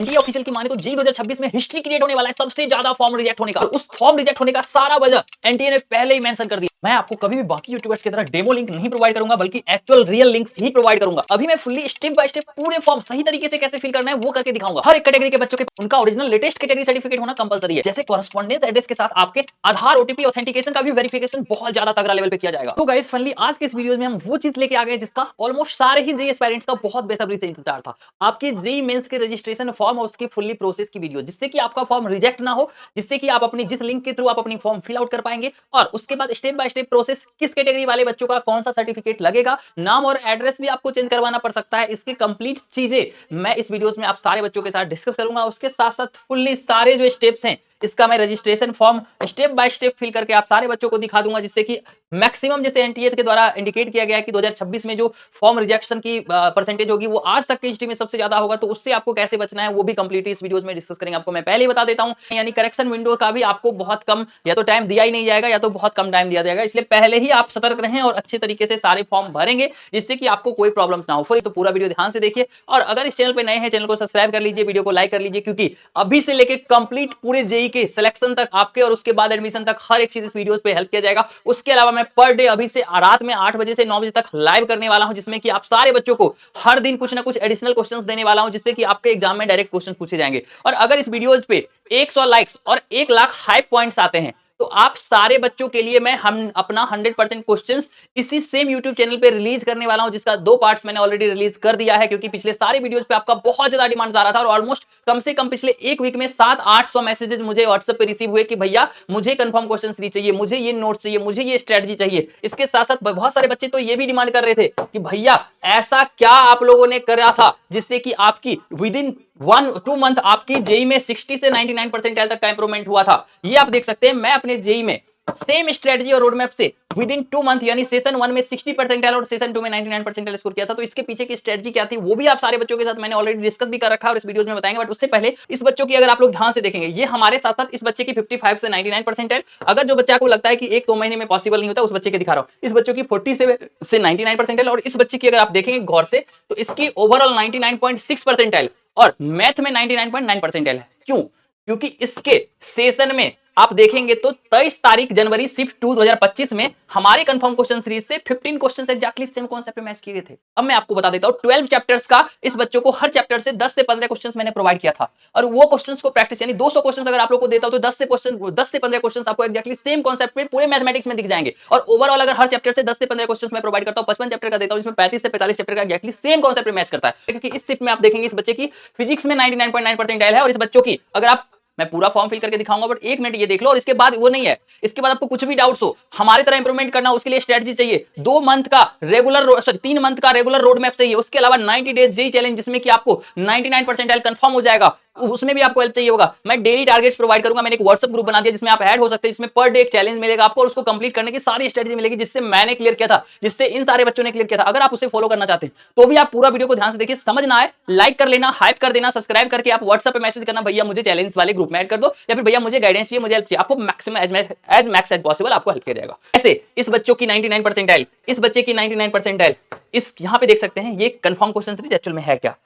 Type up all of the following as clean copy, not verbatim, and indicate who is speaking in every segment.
Speaker 1: NTA official की माने तो जी 2026 में हिस्ट्री क्रिएट होने वाला है, सबसे ज्यादा फॉर्म रिजेक्ट होने का। और उस फॉर्म रिजेक्ट होने का सारा वजह एनटीए ने पहले ही मेंशन कर दिया। मैं आपको कभी भी बाकी यूट्यूबर्स की तरह डेमो लिंक नहीं प्रोवाइड करूंगा, बल्कि एक्चुअल रियल लिंक्स ही प्रोवाइड करूंगा। अभी मैं फुल्ली स्टेप बाय स्टेप पूरे फॉर्म सही तरीके से कैसे फिल करना है वो करके दिखाऊंगा। हर एक कैटेगरी के बच्चों के उनका ओरिजिनल लेटेस्ट कैटेगरी सर्टिफिकेट होना कंपलसरी है। जैसे कॉरेस्पॉन्डेंस एड्रेस के साथ आपके आधार ओटीपी ऑथेंटिकेशन का भी वेरिफिकेशन बहुत ज्यादा तगड़ा लेवल पे किया जाएगा। तो गाइस फाइनली आज के इस वीडियो में हम वो चीज लेके आ गए जिसका ऑलमोस्ट सारे ही जेईई एस्पायरेंट्स का बहुत बेसब्री से इंतजार था। आपकी जेईई मेंस के रजिस्ट्रेशन फॉर्म और उसकी फुल्ली प्रोसेस की वीडियो, जिससे कि आपका फॉर्म रिजेक्ट ना हो, जिससे कि आप अपनी जिस लिंक के थ्रू आप अपनी फॉर्म फिल आउट कर पाएंगे, और उसके बाद स्टेप बाय स्टेप प्रोसेस किस कैटेगरी वाले बच्चों का कौन सा सर्टिफिकेट लगेगा, नाम और एड्रेस भी आपको चेंज करवाना पड़ सकता है। इसकी कंप्लीट चीजें मैं इस वीडियोस में आप सारे बच्चों के साथ डिस्कस करूंगा। उसके साथ साथ फुल्ली सारे जो स्टेप्स हैं इसका मैं registration form step by step fill करके आप सारे बच्चों को दिखा दूंगा, जिससे कि मैक्सिमम जैसे एनटीए के द्वारा इंडिकेट किया गया है कि 2026 में जो फॉर्म रिजेक्शन की परसेंटेज होगी वो आज तक की हिस्ट्री में सबसे ज्यादा होगा। तो उससे आपको कैसे बचना है वो भी कंप्लीटली इस वीडियोस में डिस्कस करेंगे। आपको मैं पहले ही बता देता हूं, यानी करेक्शन विंडो का भी आपको बहुत कम या तो टाइम दिया ही नहीं जाएगा या तो बहुत कम टाइम दिया जाएगा। इसलिए पहले ही आप सतर्क रहें और अच्छे तरीके से सारे फॉर्म भरेंगे, जिससे कि आपको कोई प्रॉब्लम्स ना हो। फिर तो पूरा वीडियो ध्यान से देखिए, और अगर इस चैनल पे नए हैं चैनल को सब्सक्राइब कर लीजिए, वीडियो को लाइक कर लीजिए, क्योंकि अभी से लेके कंप्लीट पूरे जेईई के सिलेक्शन तक आपके और उसके बाद एडमिशन तक हर एक चीज इस वीडियोस पे हेल्प किया जाएगा। उसके अलावा मैं पर डे अभी से रात में 8 बजे से 9 बजे तक लाइव करने वाला हूं, जिसमें कि आप सारे बच्चों को हर दिन कुछ ना कुछ एडिशनल क्वेश्चंस देने वाला हूं, जिससे कि आपके एग्जाम में डायरेक्ट क्वेश्चन पूछे जाएंगे। और अगर इस वीडियोस पे 100 लाइक्स और 1 लाख हाइप पॉइंट्स आते हैं तो आप सारे बच्चों के लिए मैं हम अपना 100% क्वेश्चंस इसी सेम यूट्यूब चैनल पे रिलीज करने वाला हूं, जिसका 2 पार्ट्स मैंने ऑलरेडी रिलीज कर दिया है, क्योंकि पिछले सारे वीडियोस पे आपका बहुत ज्यादा डिमांड आ रहा था। और ऑलमोस्ट कम से कम पिछले एक वीक में 700-800 मैसेजेस मुझे व्हाट्सएप पे रिसीव हुए कि भैया मुझे कंफर्म क्वेश्चन सीरीज चाहिए, मुझे ये नोट्स चाहिए, मुझे ये स्ट्रेटजी चाहिए। इसके साथ साथ बहुत सारे बच्चे तो ये भी डिमांड कर रहे थे कि भैया ऐसा क्या आप लोगों ने करा था जिससे कि आपकी विद इन 1-2 मंथ आपकी जेई में 60 से 99 परसेंटाइल तक का इंप्रूवमेंट हुआ था। ये आप देख सकते हैं, मैं अपने जेई में सेम स्ट्रेटजी और रोड मैप से विद इन 2 मंथ यानी सेशन 1 में 60 परसेंटाइल और सेशन 2 में 99 परसेंटाइल स्कोर किया था। तो इसके पीछे की स्ट्रेटजी क्या थी वो भी आप सारे बच्चों के साथ मैंने ऑलरेडी डिस्कस भी कर रखा है और इस वीडियोस में बताएंगे। बट उससे पहले इस बच्चों की अगर आप लोग ध्यान से देखेंगे, ये हमारे साथ साथ इस बच्चे की 55 से 99 परसेंटाइल, अगर जो बच्चा को लगता है कि 1-2 महीने में पॉसिबल नहीं होता, उस बच्चे के दिखा रहा हूं, इस बच्चों की 47 से 99 परसेंटाइल, और इस बच्चे की अगर आप देखेंगे गौर से तो इसकी ओवरऑल 99.6 परसेंटाइल और मैथ में 99.9 परसेंटाइल है। क्यों? क्योंकि इसके सेशन में आप देखेंगे तो 23 तारीख जनवरी शिफ्ट 2 2025 में हमारे कंफर्म क्वेश्चन सीरीज से 15 क्वेश्चंस एग्जैक्टली सेम कॉन्सेप्ट पे मैच किए गए थे। अब मैं आपको बता देता हूं, 12 चैप्टर्स का इस बच्चों को हर चैप्टर से 10 से 15 क्वेश्चंस मैंने प्रोवाइड किया था, और वो क्वेश्चंस को प्रैक्टिस यानी 200 क्वेश्चंस अगर आप लोग को देता हूं तो 10 से 15 क्वेश्चंस आपको एग्जैक्टली सेम कॉन्सेप्ट पे पूरे मैथमेटिक्स में दिख जाएंगे। और ओवरऑल अगर हर चैप्टर से 10 से 15 क्वेश्चंस मैं प्रोवाइड करता हूं, 55 चैप्टर का देता हूं, इसमें 35 से 45 चैप्टर का एग्जैक्टली सेम कॉन्सेप्ट पे मैच करता है। क्योंकि इस शिफ्ट में आप देखेंगे इस बच्चे की फिजिक्स में 99.9 परसेंटाइल है, और इस बच्चों की अगर आप, मैं पूरा फॉर्म फिल करके दिखाऊंगा बट एक मिनट ये देख लो। और इसके बाद वो नहीं है, इसके बाद आपको कुछ भी डाउट्स हो, हमारे तरह इंप्रूवमेंट करना, उसके लिए स्ट्रेटजी चाहिए, 2 मंथ का रेगुलर 3 मंथ का रेगुलर रोड मैप चाहिए, उसके अलावा 90 डेज जेईई चैलेंज जिसमें कि आपको 99 परसेंटाइल कंफर्म हो जाएगा, उसमें भी आपको हेल्प चाहिए होगा। मैं डेली टारगेट्स प्रोवाइड करूंगा, मैंने एक व्हाट्सएप ग्रुप बना दिया जिसमें आप ऐड हो सकते हैं, जिसमें पर डे एक चैलेंज मिलेगा आपको और उसको कंप्लीट करने की सारी स्ट्रेटजी मिलेगी, जिससे मैंने क्लियर किया था, जिससे इन सारे बच्चों ने क्लियर किया था। अगर आप उसे फॉलो करना चाहते हैं तो भी आप पूरा वीडियो को ध्यान से देखिए, समझ ना आए लाइक कर लेना, हाइप कर देना, सब्सक्राइब करके आप व्हाट्सएप पे मैसेज करना भैया मुझे चैलेंज वाले ग्रुप में ऐड कर दो, या फिर भैया मुझे गाइडेंस चाहिए, मुझे हेल्प चाहिए। आपको maximum as max as possible आपको हेल्प किया जाएगा। ऐसे इस बच्चों की 99 परसेंटाइल, इस बच्चे की 99 परसेंटाइल, इस यहां पे देख सकते हैं ये कंफर्म क्वेश्चन सीरीज एक्चुअल में है क्या।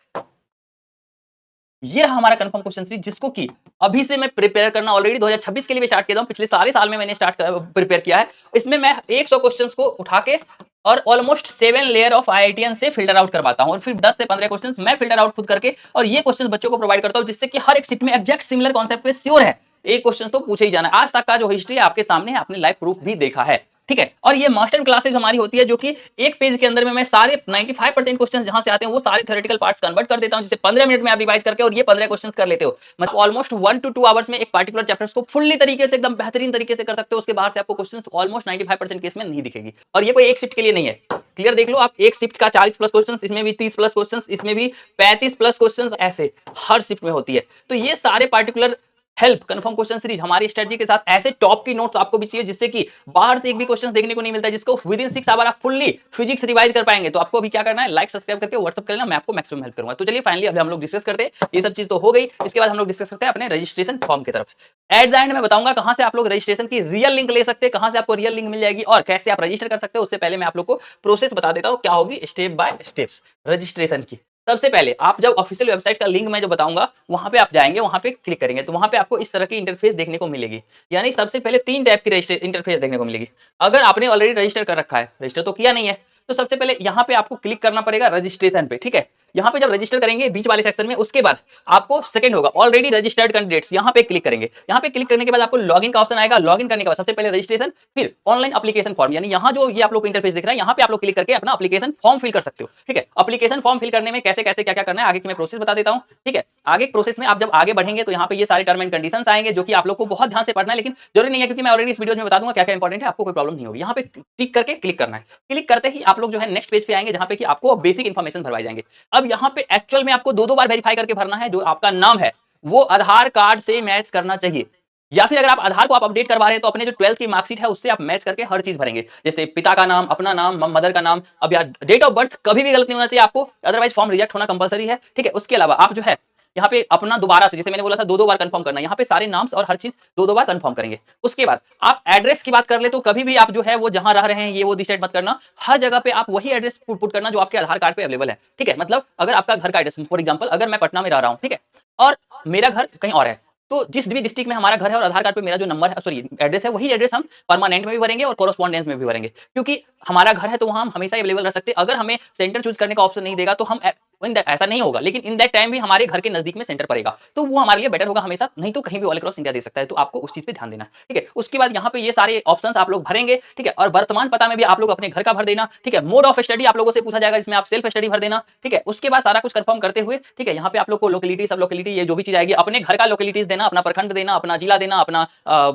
Speaker 1: ये रहा हमारा कंफर्म क्वेश्चन सीरीज, जिसको कि अभी से मैं प्रिपेयर करना ऑलरेडी 2026 के लिए भी स्टार्ट किया था, पिछले सारे साल में मैंने प्रिपेयर किया है। इसमें मैं 100 क्वेश्चंस को उठा के और ऑलमोस्ट 7 लेयर ऑफ आईआईटीएन से फिल्टर आउट करवाता हूं, और फिर 10 से 15 क्वेश्चंस मैं फिल्टर आउट खुद करके और ये क्वेश्चंस बच्चों को प्रोवाइड करता हूं, जिससे कि हर एक शिफ्ट में एग्जैक्ट सिमिलर कॉन्सेप्ट पे श्योर है, एक क्वेश्चन तो पूछे ही जाना है। आज तक का जो हिस्ट्री है आपके सामने है, आपने लाइव प्रूफ भी देखा है, ठीक है। और ये मास्टर क्लासेस हमारी होती है, जो कि एक पेज के अंदर में मैं सारे 95% क्वेश्चंस जहां से आते हैं वो सारे थ्योरेटिकल पार्ट्स कन्वर्ट कर देता हूं, जिसे 15 मिनट में आप रिवाइज करके और ये 15 क्वेश्चंस कर लेते हो। मतलब ऑलमोस्ट 1 to 2 आवर्स में एक पार्टिकुलर चैप्टर्स को फुल्ली तरीके से एकदम बेहतरीन तरीके से कर सकते हो। उसके बाहर से आपको क्वेश्चंस ऑलमोस्ट 95% केस में नहीं दिखेगी, और ये कोई एक शिफ्ट के लिए नहीं है। क्लियर देख लो आप, एक शिफ्ट का 40 प्लस क्वेश्चंस, इसमें भी 30 प्लस क्वेश्चंस, इसमें भी 35 प्लस क्वेश्चंस, ऐसे हर शिफ्ट में होती है। तो ये सारे particular help confirm question series हमारी स्ट्रेटजी के साथ ऐसे टॉप की नोट्स आपको भी चाहिए, जिससे कि बाहर से एक भी क्वेश्चन देखने को नहीं मिलता है, जिसको विद इन 6 आवर आप फुल्ली फिजिक्स रिवाइज कर पाएंगे। तो आपको अभी क्या करना है, लाइक सब्सक्राइब करके व्हाट्सएप कर लेना, मैं आपको मैक्सिमम हेल्प करूंगा। तो चलिए फाइनली अभी हम लोग डिस्कस करते हैं, ये सब चीज तो हो गई। इसके बाद हम लोग डिस्कस करते हैं अपने रजिस्ट्रेशन फॉर्म की तरफ। एट द एंड मैं बताऊंगा कहां से आप लोग रजिस्ट्रेशन की रियल लिंक ले सकते हैं, कहां से आपको रियल लिंक मिल जाएगी और कैसे आप रजिस्टर कर सकते हो। उससे पहले मैं आप लोग को प्रोसेस बता देता हूं क्या होगी स्टेप बाय स्टेप रजिस्ट्रेशन की। सबसे पहले आप जब ऑफिशियल वेबसाइट का लिंक मैं जो बताऊंगा वहां पे आप जाएंगे, वहां पे क्लिक करेंगे तो वहां पे आपको इस तरह की इंटरफेस देखने को मिलेगी। यानी सबसे पहले 3 टाइप की इंटरफेस देखने को मिलेगी। अगर आपने ऑलरेडी रजिस्टर कर रखा है, रजिस्टर तो किया नहीं है, तो सबसे पहले यहाँ पे आपको क्लिक करना पड़ेगा रजिस्ट्रेशन पे, ठीक है। यहाँ पे जब रजिस्टर करेंगे बीच वाले सेक्शन में, उसके बाद आपको सेकंड होगा ऑलरेडी रजिस्टर्ड कैंडिडेट्स, यहाँ पे क्लिक करेंगे। यहाँ पे क्लिक करने के बाद आपको लॉगिन का ऑप्शन आएगा। लॉगिन करने के बाद सबसे पहले रजिस्ट्रेशन, फिर ऑनलाइन एप्लीकेशन फॉर्म, यानी यहाँ जो ये आप लोग को इंटरफेस दिख रहा है, यहाँ पे आप लोग क्लिक करके अपना एप्लीकेशन फॉर्म फिल कर सकते हो, ठीक है। एप्लीकेशन फॉर्म फिल करने में कैसे कैसे क्या क्या करना है आगे की मैं प्रोसेस बता देता हूँ, ठीक है। आगे प्रोसेस में आप जब आगे बढ़ेंगे तो यहाँ पे ये सारे टर्म एंड कंडीशंस आएंगे जो कि आप लोग को बहुत ध्यान से पढ़ना है, लेकिन जरूरी नहीं है क्योंकि मैं ऑलरेडी इस वीडियो में बता दूंगा क्या क्या इंपॉर्टेंट है, आपको कोई प्रॉब्लम नहीं होगी। यहाँ पे टिक करके क्लिक करना है। क्लिक करते ही आप लोग जो है नेक्स्ट पेज पे आएंगे जहाँ पे कि आपको बेसिक इन्फॉर्मेशन भरवाई जाएंगे। अब यहाँ पे एक्चुअल में आपको दो बार वेरीफाई करके भरना है। जो आपका नाम है वो आधार कार्ड से मैच करना चाहिए, या फिर अगर आप आधार को आप अपडेट करवा रहे हैं तो अपने जो 12th की मार्कशीट है उससे आप मैच करके हर चीज भरेंगे, जैसे पिता का नाम, अपना नाम, मदर का नाम। अब यार डेट ऑफ बर्थ कभी भी गलत नहीं होना चाहिए आपको, अदरवाइज फॉर्म रिजेक्ट होना कंपलसरी है, ठीक है। उसके अलावा आप जो है यहाँ पे अपना दोबारा से, जैसे मैंने बोला था दो बार कंफर्म करना है, यहाँ पे सारे नाम्स और हर चीज दो बार कंफर्म करेंगे। उसके बाद आप एड्रेस की बात कर ले तो कभी भी आप जो है वो जहां रह रहे हैं ये वो डिसाइड मत करना, हर जगह पे आप वही एड्रेस पुट करना जो आपके आधार कार्ड पे अवेलेबल है, ठीक है। मतलब अगर आपका घर का एड्रेस, फॉर एग्जाम्पल अगर मैं पटना में रह रहा हूँ, ठीक है, और मेरा घर कहीं और है, तो जिस भी डिस्ट्रिक्ट में हमारा घर है और आधार कार्ड पे मेरा जो नंबर है, सॉरी एड्रेस है, वही एड्रेस हम परमानेंट में भी भरेंगे और कोरोस्पोंडेंस में भी भरेंगे, क्योंकि हमारा घर है तो वहां हम हमेशा अवेलेबल रह सकते हैं। अगर हमें सेंटर चूज करने का ऑप्शन नहीं देगा तो हम ऐसा नहीं होगा, लेकिन इन दैट टाइम भी हमारे घर के नजदीक में सेंटर पड़ेगा, तो वो हमारे लिए बेटर होगा हमेशा, नहीं तो कहीं भी ऑल अक्रॉस इंडिया दे सकता है, तो आपको उस चीज पे ध्यान देना, ठीक है। उसके बाद यहाँ पे ये सारे ऑप्शंस आप लोग भरेंगे, ठीक है, और वर्तमान पता में भी आप लोग अपने घर का भर देना, ठीक है। मोड ऑफ स्टडी आप लोगों से पूछा जाएगा, इसमें आप सेल्फ स्टडी भर देना, ठीक है। उसके बाद सारा कुछ कंफर्म करते हुए, ठीक है, यहाँ पे आप लोग को लोकेलिटी, सब लोकेलिटी, ये जो भी चीज आएगी अपने घर का लोकेलिटीज देना, अपना प्रखंड देना, अपना जिला देना, अपना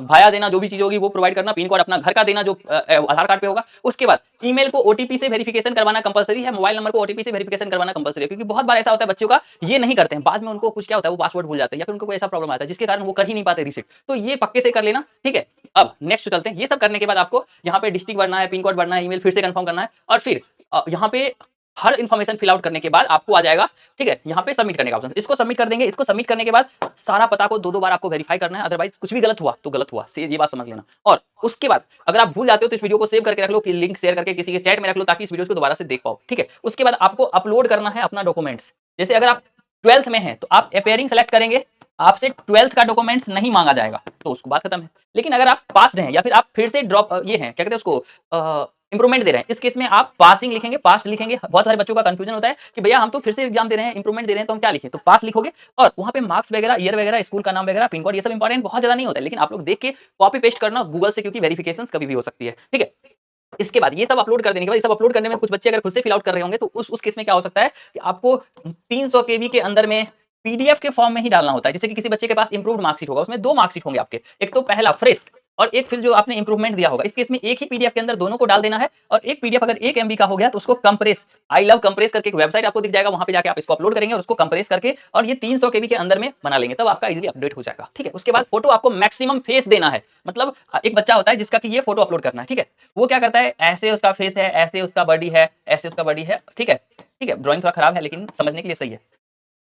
Speaker 1: भाया देना, जो भी चीज होगी वो प्रोवाइड करना, पिन कोड अपना घर का देना जो आधार कार्ड पे होगा। उसके बाद ईमेल को ओटीपी से वेरिफिकेशन करवाना कंपलसरी है, मोबाइल नंबर को ओटीपी से वेरिफिकेशन करवाना कंपलसरी है, क्योंकि बहुत बार ऐसा होता है बच्चों का ये नहीं करते हैं, बाद में उनको कुछ क्या होता है वो पासवर्ड भूल जाते हैं या फिर उनको कोई ऐसा प्रॉब्लम आता है जिसके कारण वो कर ही नहीं पाते रीसेट, तो ये पक्के से कर लेना, ठीक है। अब नेक्स्ट चलते हैं। ये सब करने के बाद आपको यहाँ पे डिस्ट्रिक्ट भरना है, पिन कोड भरना है, ईमेल फिर से कंफर्म करना है, और फिर यहाँ पे हर इन्फॉर्मेशन फिल आउट करने के बाद आपको आ जाएगा, ठीक है, यहाँ पे सबमिट करने का ऑप्शन, इसको सबमिट कर देंगे। इसको सबमिट करने के बाद सारा पता को दो बार आपको वेरीफाई करना है, अदरवाइज कुछ भी गलत हुआ तो गलत हुआ, ये बात समझ लेना। और उसके बाद अगर आप भूल जाते हो तो इस वीडियो को सेव करके रख लो, कि लिंक शेयर करके किसी के चैट में रख लो ताकि इस वीडियो को दोबारा से देख पाओ, ठीक है। उसके बाद आपको अपलोड करना है अपना डॉक्यूमेंट्स। जैसे अगर आप 12th में है तो आप अपेयरिंग सेलेक्ट करेंगे, आपसे 12th का डॉक्यूमेंट्स नहीं मांगा जाएगा तो उसको बात खत्म है। लेकिन अगर आप पास्ड हैं या फिर आप फिर से ड्रॉप ये हैं, क्या कहते हैं उसको, इंप्रूवमेंट दे रहे हैं, इस केस में आप पासिंग लिखेंगे, पास्ट लिखेंगे। बहुत सारे बच्चों का कंफ्यूजन होता है कि भैया हम तो फिर से एग्जाम दे रहे हैं, इंप्रूवमेंट दे रहे हैं, तो हम क्या लिखें, तो पास लिखोगे और वहां पे मार्क्स वगैरह, ईयर वगैरह, स्कूल का नाम वगैरह, पिन कोड, ये सब इंपॉर्टेंट बहुत ज्यादा नहीं होता है, लेकिन आप लोग देख के कॉपी पेस्ट करना गूगल से, क्योंकि वेरिफिकेशन कभी भी हो सकती है, ठीक है। इसके बाद ये सब अपलोड कर देने के बाद, ये सब अपलोड करने में कुछ बच्चे अगर खुद से फिल आउट कर रहे होंगे तो उस केस में क्या हो सकता है कि आपको 300 केबी के अंदर में पीडीएफ के फॉर्म में ही डालना होता है। जैसे कि किसी बच्चे के पास इंप्रूव्ड मार्कशीट होगा, उसमें 2 मार्कशीट होंगे आपके, एक तो पहला फ्रेश और एक फिर जो आपने इंप्रूवमेंट दिया होगा। इस केस में एक ही पीडीएफ के अंदर दोनों को डाल देना है, और एक पीडीएफ अगर 1 एमबी का हो गया तो उसको कंप्रेस, आई लव कंप्रेस करके एक वेबसाइट आपको दिख जाएगा, वहां पे जाके आप इसको अपलोड करेंगे और उसको कंप्रेस करके और ये 300 केबी के अंदर में बना लेंगे, तब आपका इजीली अपडेट हो जाएगा, ठीक है। उसके बाद फोटो आपको मैक्सिमम फेस देना है, मतलब एक बच्चा होता है जिसका कि ये फोटो अपलोड करना है, ठीक है। वो क्या करता है, ऐसे उसका फेस है, ऐसे उसका बॉडी है, ऐसे उसका बॉडी है, ठीक है, ठीक है। ड्राइंग थोड़ा खराब है लेकिन समझने के लिए सही है।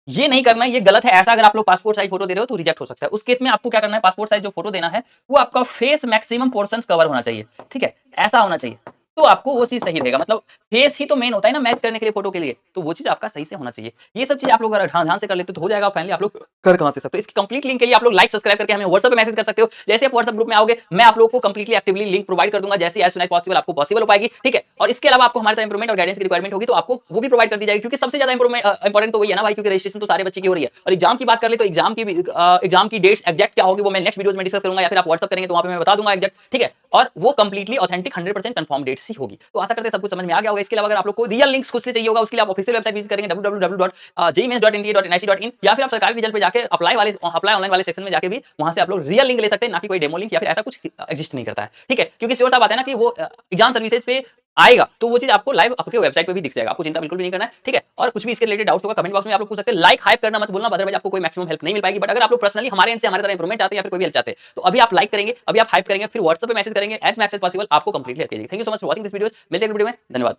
Speaker 1: ये नहीं करना है, ये गलत है। ऐसा अगर आप लोग पासपोर्ट साइज फोटो दे रहे हो तो रिजेक्ट हो सकता है। उस केस में आपको क्या करना है, पासपोर्ट साइज जो फोटो देना है वो आपका फेस मैक्सिमम पोर्शंस कवर होना चाहिए, ठीक है, ऐसा होना चाहिए, तो आपको वो चीज सही रहेगा। मतलब फेस ही तो मेन होता है ना मैच करने के लिए फोटो के लिए, तो वो चीज आपका सही से होना चाहिए। ये सब चीज आप लोग अगर ध्यान से कर लेते तो हो जाएगा। फाइनली आप लोग कर कहां से सकते हो, इसकी कंप्लीट लिंक के लिए आप लोग लाइक सब्सक्राइब करके हमें व्हाट्सएप पे मैसेज कर सकते हो। जैसे आप व्हाट्सएप ग्रुप में आओगे मैं आप लोगों को कंप्लीटली एक्टिवली लिंक प्रोवाइड कर दूंगा, जैसे एज सून एज पॉसिबल आपको पॉसिबल हो पाएगी, ठीक है। और इसके अलावा आपको हमारे तरफ इंप्रूवमेंट और गाइडेंस की रिक्वायरमेंट होगी तो आपको वो भी प्रोवाइड कर दी जाएगी, क्योंकि सबसे ज्यादा इंपॉर्टेंट तो वही है ना भाई, क्योंकि रजिस्ट्रेशन तो सारे बच्चे की हो रही है। और एग्जाम की बात कर ले तो एग्जाम की डेट्स एग्जैक्ट क्या होगी वो मैं नेक्स्ट वीडियोस में डिस्कस करूंगा, या फिर आप व्हाट्सएप करेंगे तो वहां पे मैं बता दूंगा एग्जैक्ट, ठीक है। और वो कंप्लीटली ऑथेंटिक 100% कंफर्म डेट्स ही होगी। तो आशा करते हैं सब कुछ समझ में आ गया होगा। इसके अलावा अगर आप लोग को रियल लिंक्स खुद से चाहिए होगा उसके लिए आप ऑफिशियल वेबसाइट विजिट करेंगे www.jemains.nta.nic.in, या फिर आप सरकारी रिजल्ट पे जाके अप्लाई ऑनलाइन वाले सेक्शन में जाके भी वहां से आप लोग रियल लिंक ले सकते हैं, ना कि कोई डेमो लिंक या फिर ऐसा कुछ एग्जिस्ट नहीं करता है, ठीक है। क्योंकि श्योर सा बात है ना कि वो एग्जाम सर्विसेज पे आएगा तो वो चीज आपको लाइव आपके वेबसाइट पे भी दिख जाएगा, आपको चिंता बिल्कुल भी नहीं करना है, ठीक है। और कुछ भी इसके रिलेटेड डाउट्स होगा कमेंट बॉक्स में आप लोग पूछ सकते हैं। लाइक हाइप करना मत भूलना, अदरवाइज आपको कोई मैक्सिमम हेल्प नहीं मिल पाएगी। बट अगर आप लोग पर्सनली हमारे एंड से हमारे तरह इंप्रूवमेंट चाहते हैं या फिर कोई भी हेल्प चाहते हैं तो अभी आप लाइक करेंगे, अभी आप हाइप करेंगे, फिर व्हाट्सएप पे मैसेज करेंगे एज मैच एज पॉसिबल, आपको कंप्लीटली हेल्प करेगी। Thank you so much for watching this video. मिलते हैं वीडियो में, धन्यवाद।